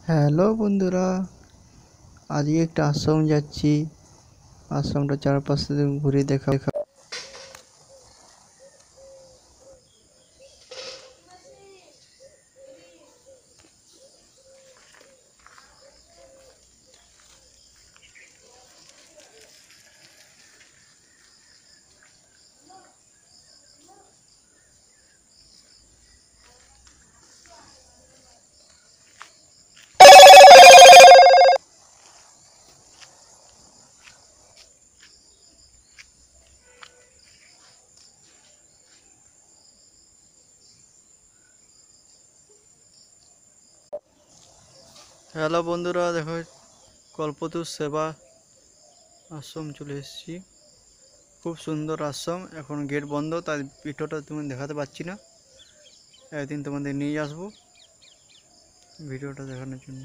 Hello বন্ধুরা, আজকে একটা আশ্রম যাচ্ছি। আশ্রমটা চারপাশে ঘুরে দেখা। হ্যালো বন্ধুরা, দেখো কল্পতরু সেবা আশ্রম চলে এসেছি। খুব সুন্দর আশ্রম। এখন গেট বন্ধ, তাই ভিডিওটা তুমি দেখাতে পারছি না। একদিন তোমাদের নিয়ে আসবো ভিডিওটা দেখানোর জন্য।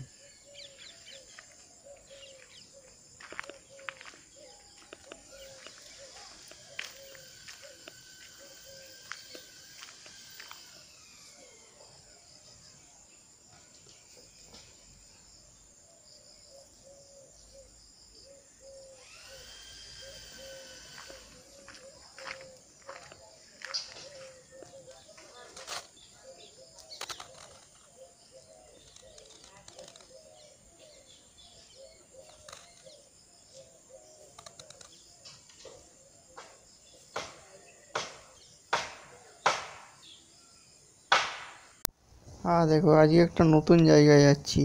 দেখো, আজকে একটা নতুন জায়গায় যাচ্ছি।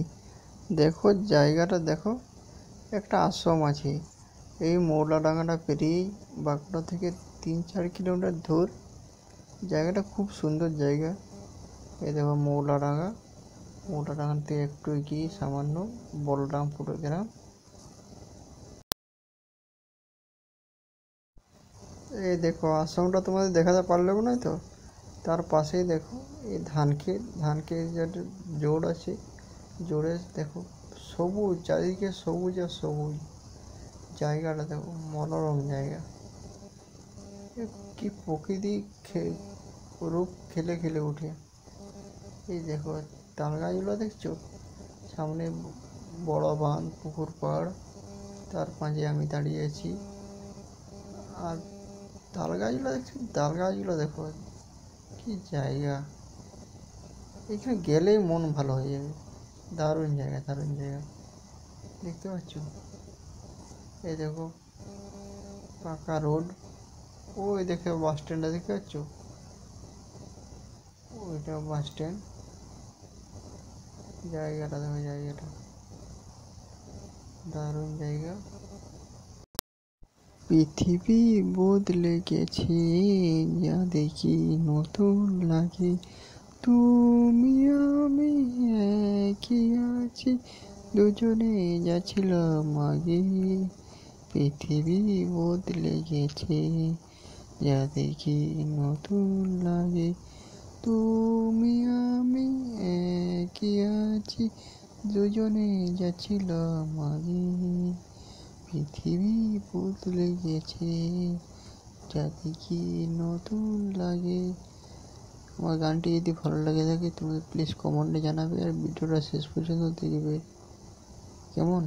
দেখো জায়গাটা দেখো, একটা আশ্রম আছে। এই মৌলাডাঙ্গাটা পেরিয়েই বাঁকুড়া থেকে 3-4 কিলোমিটার দূর। জায়গাটা খুব সুন্দর জায়গা। এই দেখো মৌলাডাঙ্গা। মৌলাডাঙ্গা থেকে একটু এগিয়ে সামান্য বলরামপুর গ্রাম। এই দেখো আশ্রমটা তোমাদের দেখাতে পারলেও না তো। তার পাশেই দেখো এই ধান ক্ষেত যেটা জোড় আছে, জোরে দেখো সবুজ, চারিদিকে সবুজ আর সবুজ। জায়গাটা দেখো মনোরম জায়গা। কি প্রকৃতি রূপ খেলে খেলে উঠে। এই দেখো তাল গাছগুলো দেখছো, সামনে বড় বাঁধ, পুকুর পাড়, তার মাঝে আমি দাঁড়িয়ে আছি। আর তাল গাছগুলো দেখো, কি জায়গা। এখানে গেলেই মন ভালো হয়ে যাবে। দারুণ জায়গা, দারুণ জায়গা। দেখতে পাচ্ছ, এই দেখো পাকা রোড। ওই দেখে বাস স্ট্যান্ডটা দেখতে পাচ্ছ, ওইটা বাস স্ট্যান্ড। জায়গাটা দেখো, জায়গাটা দারুণ জায়গা। পৃথিবী বদলে গেছে, যা দেখি নতুন লাগে। তুমি আমি একই আছি, দুজনে যাচ্ছিলাম আগে। পৃথিবী বদলে গেছে, যা দেখি নতুন লাগে। তুমি আমি একই আছি, দুজনে যাচ্ছিলাম আগে। পৃথিবী বদলে গেছে, যা দেখি নতুন লাগে। আমার গানটি যদি ভালো লাগে থাকে তুমি প্লিজ কমেন্টে জানাবে, আর ভিডিওটা শেষ পর্যন্ত দেখবে। কেমন?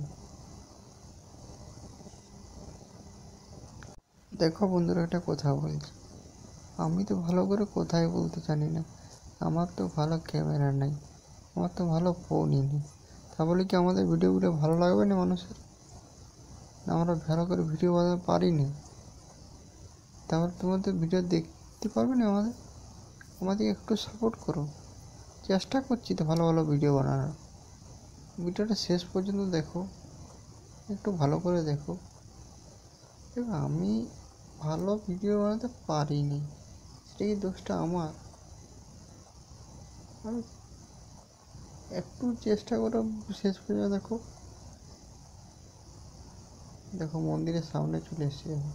দেখো বন্ধুরা, একটা কথা বলছি। আমি তো ভালো করে কথাই বলতে জানি না। আমার তো ভালো ক্যামেরা নেই, আমার তো ভালো ফোনই নেই। তা বলে কি আমাদের ভিডিওগুলো ভালো লাগবে না মানুষের? আমরা ভালো করে ভিডিও বানাতে পারি না, তাহলে তোমাদের ভিডিও দেখতে পারবে না। আমাদের একটু সাপোর্ট করো। চেষ্টা করছি তো ভালো ভালো ভিডিও বানানোর। ভিডিওটা শেষ পর্যন্ত দেখো, একটু ভালো করে দেখো। দেখো আমি ভালো ভিডিও বানাতে পারিনি, সেই দোষটা আমার। আমি একটু চেষ্টা করো, শেষ পর্যন্ত দেখো। দেখো মন্দিরের সামনে চলে এসেছি। দেখো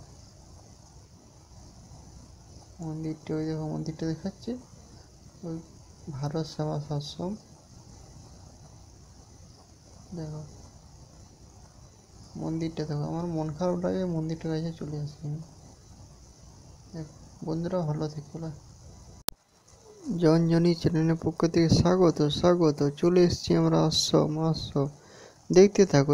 মন্দিরটা, ওই দেখো মন্দিরটা দেখাচ্ছে, ওই ভারত সেবা আশ্রম। দেখো মন্দিরটা দেখো, আমার মন খারাপ লাগে মন্দিরটার কাছে চলে আসি আমি। দেখো বন্ধুরা, ভালো থেকো। জনজনি চ্যানেলের পক্ষ থেকে স্বাগত। চলে এসেছি আমরা, আসো দেখতে থাকো।